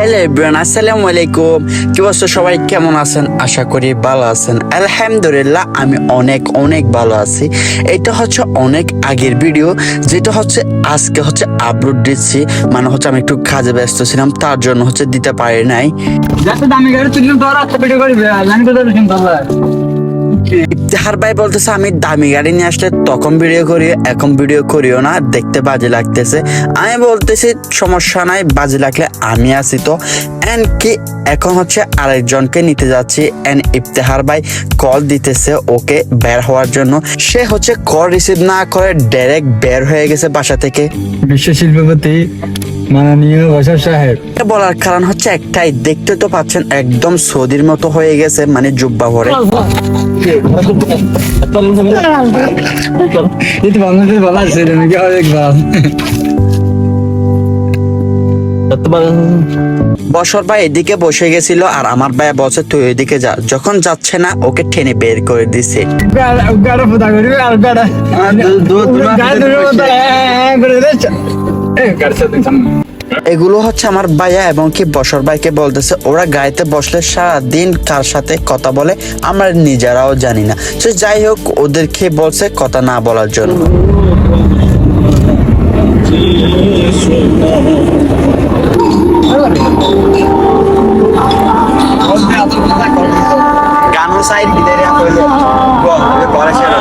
Hello everyone, আসসালামু আলাইকুম। কি অবস্থা সবাই, কেমন আছেন? আশা করি ভালো আছেন। আলহামদুলিল্লাহ আমি অনেক অনেক ভালো আছি। এটা হচ্ছে অনেক আগের ভিডিও, যেটা হচ্ছে আজকে হচ্ছে আপলোড দিচ্ছি। মানে হচ্ছে আমি একটু কাজে ব্যস্ত ছিলাম, তার জন্য হচ্ছে দিতে পারি নাই। ইফতেখার ভাই বলতেছে আমি দামি গাড়ি নিয়ে আসলে তখন ভিডিও করি, এখন ভিডিও করিও না, দেখতে বাজে লাগতেছে। আমি বলতেছি সমস্যা নাই, বাজে লাগলে আমি আছি তো। এন্ড কি এখন হচ্ছে আরেকজনকে নিতে যাচ্ছি, এন্ড ইফতেখার ভাই কল দিতেছে ওকে বের হওয়ার জন্য। সে হচ্ছে কল রিসিভ না করে ডাইরেক্ট বের হয়ে গেছে বাসা থেকে। বিশ্ব শিল্পপতি মাননীয় বশর সাহেব, বলার কারণ হচ্ছে একটাই, দেখতে তো পাচ্ছেন একদম সৌদির মতো হয়ে গেছে, মানে জুব্বা পরে। বসর ভাই এদিকে বসে গেছিল আর আমার ভাই বলছে তুই ওইদিকে যা। যখন যাচ্ছে না ওকে টেনে বের করে দিছে। এগুলো হচ্ছে আমার ভাইয়া এবং কি বসর ভাইকে বলতেছে ওরা গাড়িতে বসলে সারাদিন কার সাথে কথা বলে আমরা নিজেরাও জানি না। তো যাই হোক, ওদেরকে বলছে কথা না বলার জন্য। গানো সাইড ভিতরে কইলে পরে সেরা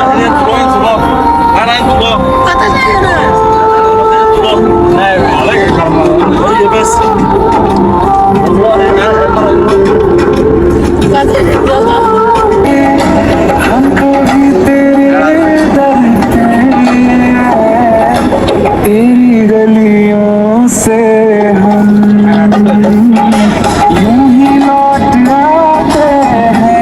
तेरी गलियों से हम यूं ही लौट आते हैं।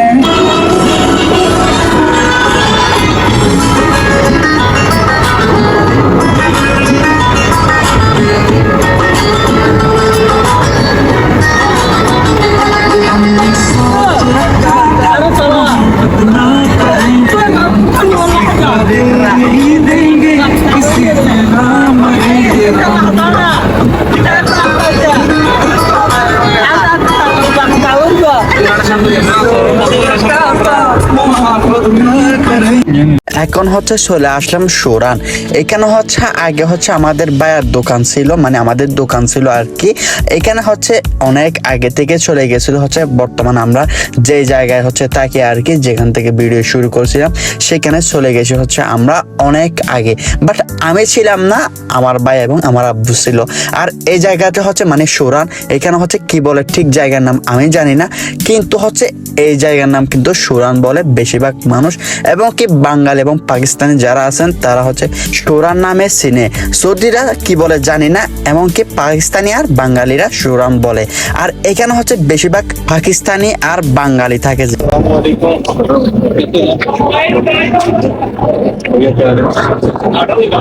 এখন হচ্ছে চলে আসলাম সুরান। এখানে হচ্ছে আগে হচ্ছে আমাদের ভাইয়ের দোকান ছিল, মানে আমাদের দোকান ছিল আর কি। এখানে হচ্ছে অনেক আগে থেকে চলে গেছিল হচ্ছে, বর্তমান আমরা যে জায়গায় হচ্ছে থাকি আর কি, যেখান থেকে ভিডিও শুরু করছিলাম সেখানে চলে গেছে হচ্ছে আমরা অনেক আগে। বাট আমি ছিলাম না, আমার ভাই এবং আমার আব্বু ছিল। আর এই জায়গাটা হচ্ছে মানে সুরান। এখানে হচ্ছে কি বলে ঠিক জায়গার নাম আমি জানি না, কিন্তু হচ্ছে এই জায়গার নাম কিন্তু সুরান বলে বেশিরভাগ মানুষ, এবং কি বাঙালি এবং পাকিস্তানি যারা আছেন তারা হচ্ছে সুরান নামে চিনে। সৌদিরা কি বলে জানি না, এমনকি পাকিস্তানি আর বাঙালিরা সুরান বলে। আর এখানে হচ্ছে বেশিরভাগ পাকিস্তানি আর বাঙালি থাকে।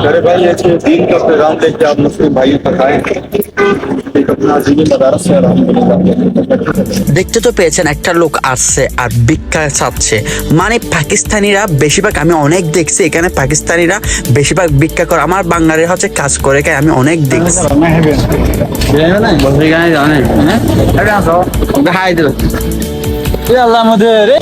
अरे भाई ये दीन का पैगाम लेके आप मुस्लिम भाइयों तक आए एक अपना दीनी मदारस से अल्हम्दुलिल्लाह। দেখতে তো পেয়েছেন একটা লোক আসছে আর ভিক্ষা চাচ্ছে। মানে পাকিস্তানিরা বেশিরভাগ, আমি অনেক দেখছি এখানে পাকিস্তানিরা বেশিরভাগ ভিক্ষা করে। আমার বাঙালিরা হচ্ছে কাজ করে খায়, আমি অনেক দেখছি।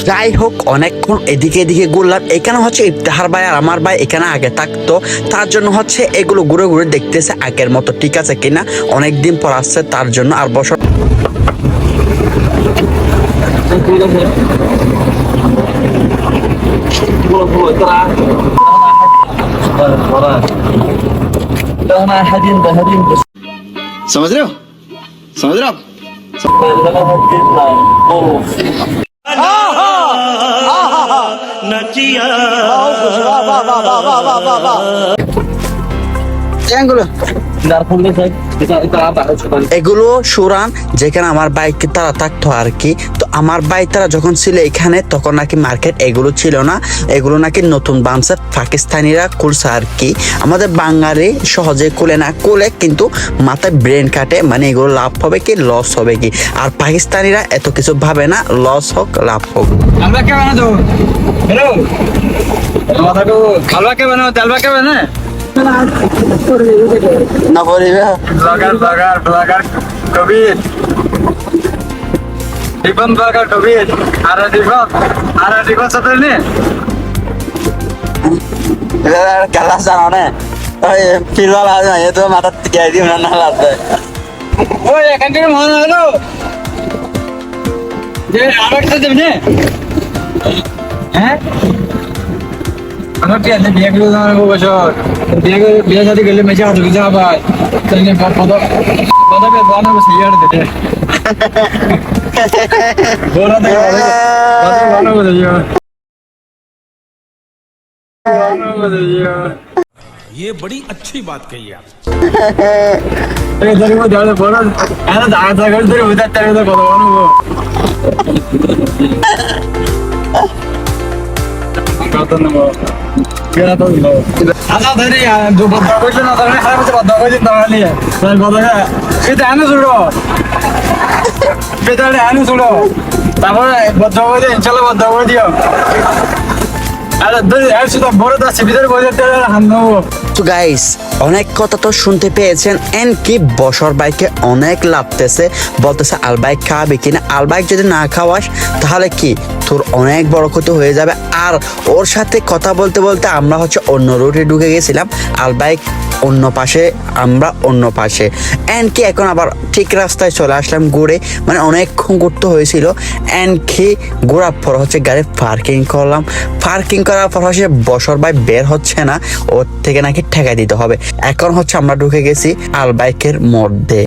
যাই হোক, অনেকক্ষণ এদিকে এদিকে ঘুরলাম। এখানে হচ্ছে ইফতেখার ভাই আর আমার ভাই এখানে আগে থাকতো, তার জন্য হচ্ছে এগুলো ঘুরে ঘুরে দেখতেছে আগের মতো ঠিক আছে কিনা, অনেকদিন পর আসছে তার জন্য। আর বছর समझ रहे हो समझ रहे हो आप? এগুলো সুরান, যেখানে আমার বাইক তারা থাকতো আর কি। তো আমার ভাই তারা যখন ছিল এখানে তখন নাকি মার্কেট এগুলো ছিল না, এগুলো নাকি নতুন বানছে, পাকিস্তানিরা খুলছে আর কি। আমাদের বাঙালি সহজে খুলে না, খুলে কিন্তু মাথায় ব্রেন কাটে, মানে এগুলো লাভ হবে কি লস হবে কি। আর পাকিস্তানিরা এত কিছু ভাবে না, লস হোক লাভ হোক। ব্লগার ব্লগার ব্লগার কবির রিপন বার্গার কবির আর রিপন সাথে নে খেলা জানো না ওই ফিরওয়াল আছে এ তো মাথা থেকে দিও না লাগবে ওই এখান থেকে মনে হলো যে আমার সাথে দেবে না হ্যাঁ আমার কি আছে বিয়ে করে দাও গো বছর বিয়ে শাদী করলে মেজে হাত যা ভাই তাইলে পদবে বানাবো সিয়ার দে বড় দে বানাবো দে ये बड़ी अच्छी बात कही आप এই ধরে মো যাবে বড় এত দাঁড়া করে ধরে উধার তারে তো কত বানাবো কত নেবো কেনা তো দিলো আচ্ছা ধরে দু বড় কইলে না ধরে খারাপ হচ্ছে বড় কইলে দাঁড়ালি তাই কত এটা আনো ছুড়ো বেটারে আনো ছুড়ো তারপরে বড় কইলে ইনশাআল্লাহ বড় করে দিও আরে ধরে শুধু বড় দাসে ভিতরে বইতে হান নেবো তো গাইস অনেক কথা তো শুনতে পেয়েছেন এন কি বসর বাইকে অনেক লাভতেছে বলতেছে আল বাইক খাওয়াবে কিনা আল বাইক যদি না খাওয়াস তাহলে কি তোর অনেক বড় ক্ষতি হয়ে যাবে আর ওর সাথে কথা বলতে বলতে আমরা হচ্ছে অন্য রুটে ঢুকে গেছিলাম আল বাইক অন্য পাশে আমরা অন্য পাশে এন কি এখন আবার ঠিক রাস্তায় চলে আসলাম ঘুরে মানে অনেকক্ষণ ঘুরতে হয়েছিল এন কি ঘোরার পর হচ্ছে গাড়ি পার্কিং করলাম পার্কিং করার পর হচ্ছে বসর ভাই বের হচ্ছে না ওর থেকে নাকি ঠেকাই দিতে হবে এখন হচ্ছে আমরা ঢুকে গেছি আল বাইকের মধ্যে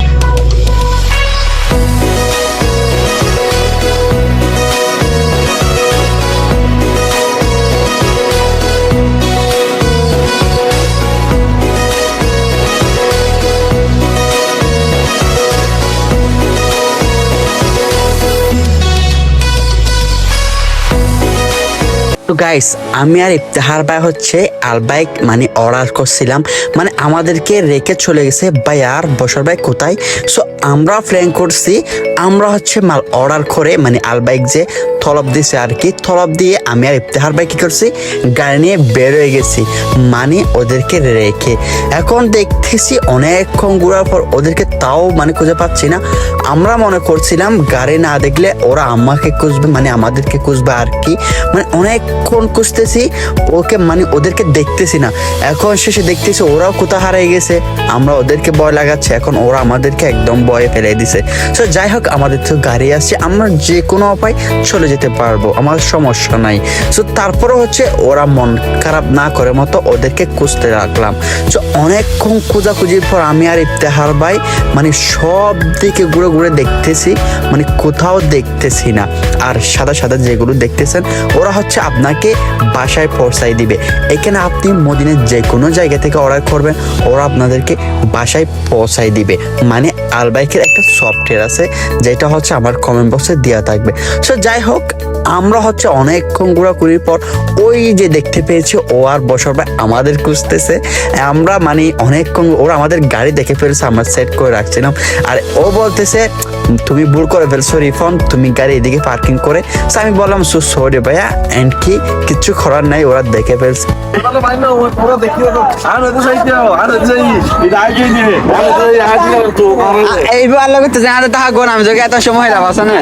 তো গাইস আমি আর ইফতেহার ভাই হচ্ছে আল বাইক মানে অর্ডার করছিলাম মানে আমাদেরকে রেখে চলে গেছে ভাই আর বসর ভাই কোথায় সো আমরা প্ল্যান করছি আমরা হচ্ছে মাল অর্ডার করে মানে আল বাইক যে তলব দিছে আর কি তলব দিয়ে আমি আর ইফতেহার ভাই কি করছি গাড়ি নিয়ে বের হয়ে গেছি মানে ওদেরকে রেখে এখন দেখতেছি অনেকক্ষণ ঘোরার পর ওদেরকে তাও মানে খুঁজে পাচ্ছি না আমরা মনে করছিলাম গাড়ি না দেখলে ওরা আমাকে খুঁজবে মানে আমাদেরকে খুঁজবে আর কি মানে অনেকক্ষণ খুঁজতেছি ওকে মানে ওদেরকে দেখতেছি না এখন শেষে দেখতেছি ওরাও কোথা হারিয়ে গেছে আমরা ওদেরকে ভয় লাগাচ্ছি এখন ওরা আমাদেরকে একদম ভয়ে ফেলে দিছে তো যাই হোক আমাদের তো গাড়ি আসছে আমরা যে কোনো উপায় চলে যেতে পারবো আমার সমস্যা নাই তো তারপরে হচ্ছে ওরা মন খারাপ না করে মতো ওদেরকে খুঁজতে রাখলাম তো অনেকক্ষণ খোঁজাখুঁজির পর আমি আর ইফতেহার ভাই মানে সব দিকে ঘুরে ঘুরে দেখতেছি মানে কোথাও দেখতেছি না আর সাদা সাদা যেগুলো দেখতেছেন ওরা হচ্ছে আপনাকে বাসায় পৌঁছাই দিবে এখানে আপনি মদিনের যে কোনো জায়গা থেকে অর্ডার করবেন ওরা আপনাদেরকে বাসায় পৌঁছাই দিবে মানে আল বাইকের একটা সফটওয়্যার আছে যেটা হচ্ছে আমার কমেন্ট বক্সে দেওয়া থাকবে সো যাই হোক আমরা হচ্ছে অনেকক্ষণ ঘোরাঘুরির পর ওই যে দেখতে পেয়েছি ও আর বসর ভাই আমাদের খুঁজতেছে আমরা মানে অনেকক্ষণ ওরা আমাদের গাড়ি দেখে ফেলছে আমরা সেট করে রাখছিলাম আর ও বলতেছে তুমি ভুল করে ফেলছো রিফন তুমি গাড়ি এদিকে পার্কিং করে তো আমি বললাম সো সরি ভাইয়া এন্ড কি কিছু করার নাই ওরা দেখে ফেলছে এইবার লোক তো জানাতে তাহা গোন আমি তোকে এত সময় লাভ আছে না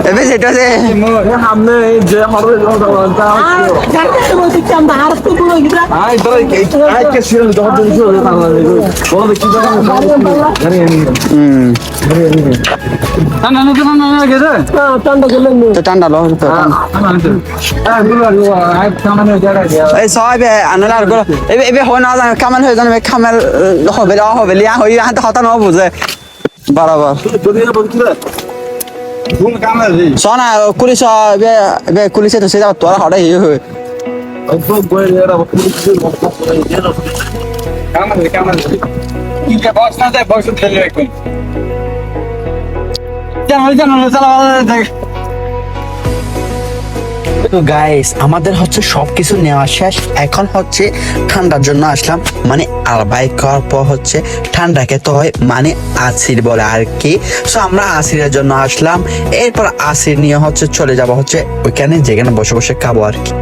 এবার সেটা যে ঠান্ডা লো এই সবাই আনলে আর এবে হয় না কামেল হয়ে যাবে কামেল হবে হবে লিয়া হই হাতে হতা ন বুঝে বরাবর সোনা কুলিশ এবে কুলিশে তো সেটা তোরা হড়াই হয়ে তো গাইস আমাদের হচ্ছে সবকিছু নেওয়া শেষ এখন হচ্ছে ঠান্ডার জন্য আসলাম মানে আর বাইক করার পর হচ্ছে ঠান্ডা খেতে হয় মানে আসির বলে আর কি সো আমরা আসিরের জন্য আসলাম এরপর আসির নিয়ে হচ্ছে চলে যাব হচ্ছে ওইখানে যেখানে বসে বসে খাবো আর কি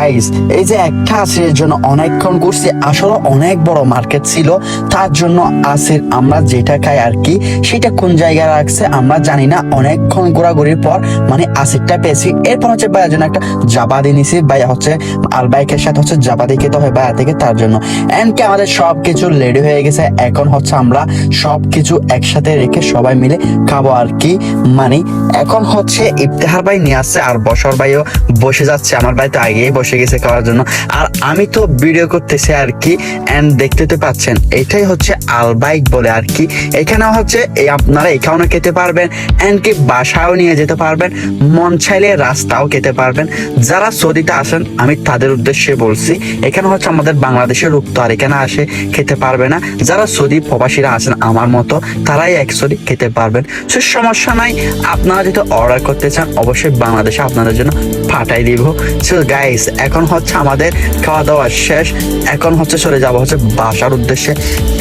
গাইস এই যে একটা আসিরের জন্য অনেকক্ষণ ঘুরছি, আসলে অনেক বড় মার্কেট ছিল, তার জন্য আসির আমরা যেটা খাই আর কি সেটা কোন জায়গায় রাখছে আমরা জানি না। অনেকক্ষণ ঘোরাঘুরির পর মানে আসিরটা পেয়েছি। এরপর হচ্ছে ভাইয়ের জন্য একটা জাবাদি নিছি, ভাইয়া হচ্ছে আল বাইকের সাথে হচ্ছে জাবাদি খেতে হয় ভাইয়া থেকে, তার জন্য এমনকি আমাদের সবকিছু রেডি হয়ে গেছে। এখন হচ্ছে আমরা সবকিছু একসাথে রেখে সবাই মিলে খাবো আর কি। মানে এখন হচ্ছে ইফতেখার ভাই নিয়ে আসছে আর বসর ভাইও বসে যাচ্ছে, আমার ভাই তো আগেই বসে গেছে খাওয়ার জন্য, আর আমি তো ভিডিও করতেছি আর কি। এন্ড দেখতে তো পাচ্ছেন এটাই হচ্ছে আল বাইক বলে আর কি। এখানে হচ্ছে আপনারা এখানেও খেতে পারবেন, এন্ড কি বাসায়ও নিয়ে যেতে পারবেন, মন চাইলে রাস্তাও খেতে পারবেন। যারা সৌদিতে আসেন আমি তাদের উদ্দেশ্যে বলছি, এখানে হচ্ছে আমাদের বাংলাদেশের লোক তো আর এখানে আসে খেতে পারবে না। যারা সৌদি প্রবাসীরা আছেন আমার মতো তারাই অ্যাকচুয়ালি খেতে পারবেন, সে সমস্যা নাই। আপনারা যদি অর্ডার করতে চান অবশ্যই বাংলাদেশে আপনাদের জন্য পাঠাই দিব। সো গাইস এখন হচ্ছে আমাদের খাওয়া দাওয়া শেষ, এখন হচ্ছে চলে যাব হচ্ছে বাসার উদ্দেশ্যে।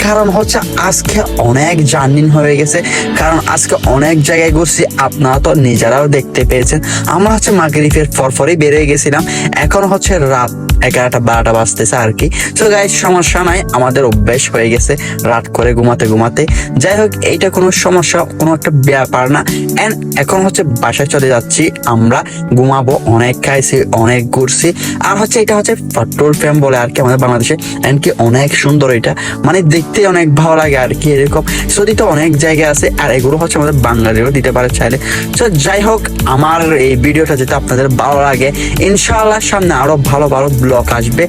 কারণ হচ্ছে আজকে অনেক জার্নি হয়ে গেছে, কারণ আজকে অনেক জায়গায় ঘুরছি, আপনারা তো নিজেরাও দেখতে পেয়েছেন। আমরা হচ্ছে মাগরিবের পরপরই বেরিয়ে গেছিলাম, এখন হচ্ছে রাত 11টা 12টা বাজতেছে আর কি। তো গাইস সমস্যা নাই, আমাদের অভ্যাস হয়ে গেছে রাত করে ঘুমাতে ঘুমাতে। যাই হোক এইটা কোনো সমস্যা কোনো একটা ব্যাপার না। এন্ড এখন হচ্ছে বাসায় চলে যাচ্ছি আমরা, ঘুমাবো। অনেক খাইছি অনেক ঘুরছি, আর হচ্ছে এটা হচ্ছে পেট্রোল পাম্প বলে আর কি আমাদের বাংলাদেশে। এন্ড কি অনেক সুন্দর এটা, মানে দেখতে অনেক ভালো লাগে আর কি। এরকম যদি তো অনেক জায়গায় আছে, আর এগুলো হচ্ছে আমাদের বাঙালিরও দিতে পারে চাইলে। তো যাই হোক আমার এই ভিডিওটা যদি আপনাদের ভালো লাগে, ইনশাআল্লাহ সামনে আরো ভালো ভালো ব্লগ আসবে।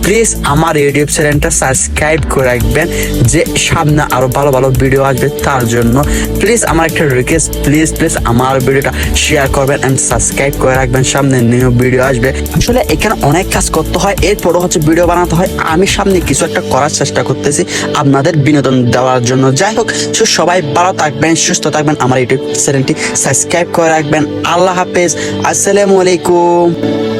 প্লিজ আমার ইউটিউব চ্যানেলটা সাবস্ক্রাইব করে রাখবেন, যে সামনে আরো ভালো ভালো ভিডিও আসবে তার জন্য। প্লিজ আমার একটা রিকোয়েস্ট, প্লিজ প্লিজ আমার ভিডিওটা শেয়ার করবেন এন্ড সাবস্ক্রাইব করে রাখবেন, সামনে নিউ ভিডিও আসবে। আসলে এখানে অনেক কাজ করতে হয়, এরপরও হচ্ছে ভিডিও বানাতে হয়। আমি সামনে কিছু একটা করার চেষ্টা করতেছি আপনাদের বিনোদন দেওয়ার জন্য। যাই হোক সবাই ভালো থাকবেন, সুস্থ থাকবেন, আমার ইউটিউব চ্যানেলটি সাবস্ক্রাইব করে রাখবেন। আল্লাহ হাফেজ, আসসালামু আলাইকুম।